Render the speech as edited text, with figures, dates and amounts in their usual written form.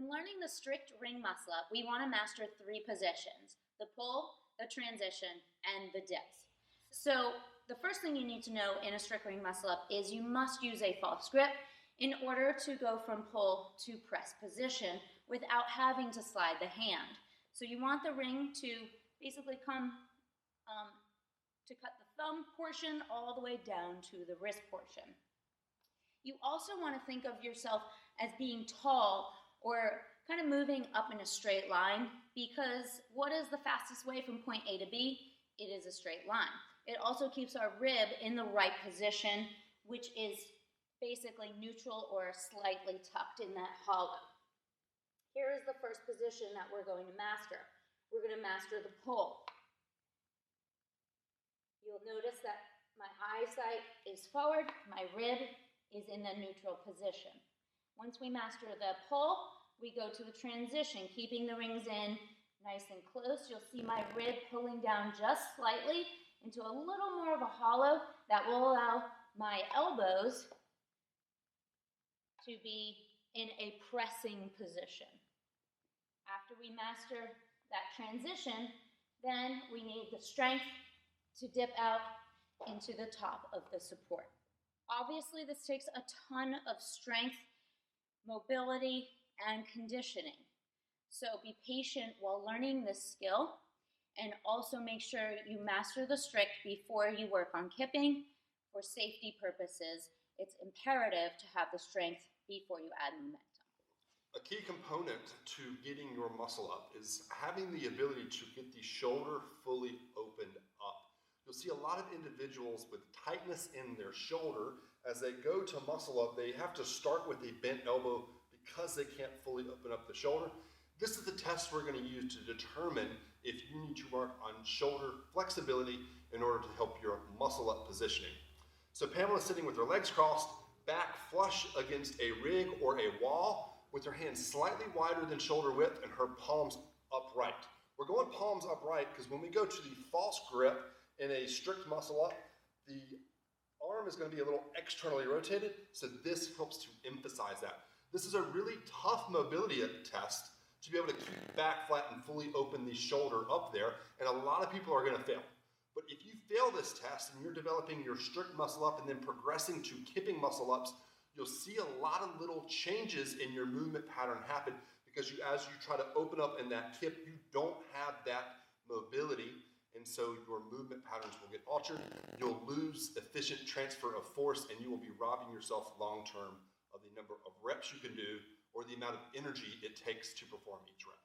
When learning the strict ring muscle up, we want to master 3 positions: the pull, the transition, and the dips. So the first thing you need to know in a strict ring muscle up is you must use a false grip in order to go from pull to press position without having to slide the hand. So you want the ring to basically come to cut the thumb portion all the way down to the wrist portion. You also want to think of yourself as being tall or kind of moving up in a straight line, because what is the fastest way from point A to B? It is a straight line. It also keeps our rib in the right position, which is basically neutral or slightly tucked in that hollow. Here is the first position that we're going to master. We're going to master the pull. You'll notice that my eyesight is forward, my rib is in the neutral position. Once we master the pull, we go to the transition, keeping the rings in nice and close. You'll see my rib pulling down just slightly into a little more of a hollow that will allow my elbows to be in a pressing position. After we master that transition, then we need the strength to dip out into the top of the support. Obviously, this takes a ton of strength, mobility, and conditioning. So be patient while learning this skill, and also make sure you master the strict before you work on kipping. For safety purposes, it's imperative to have the strength before you add momentum. A key component to getting your muscle up is having the ability to get the shoulder fully opened up. You'll see a lot of individuals with tightness in their shoulder. As they go to muscle up, they have to start with a bent elbow because they can't fully open up the shoulder. This is the test we're going to use to determine if you need to work on shoulder flexibility in order to help your muscle up positioning. So Pamela's sitting with her legs crossed, back flush against a rig or a wall, with her hands slightly wider than shoulder width and her palms upright. We're going palms upright because when we go to the false grip in a strict muscle up, the arm is going to be a little externally rotated, so this helps to emphasize that. This is a really tough mobility test to be able to keep back flat and fully open the shoulder up there, and a lot of people are going to fail. But if you fail this test and you're developing your strict muscle up and then progressing to kipping muscle ups, you'll see a lot of little changes in your movement pattern happen, because as you try to open up in that kip, you don't have that mobility, and so your movement patterns will get altered. You'll lose efficient transfer of force, and you will be robbing yourself long term of the number of reps you can do or the amount of energy it takes to perform each rep.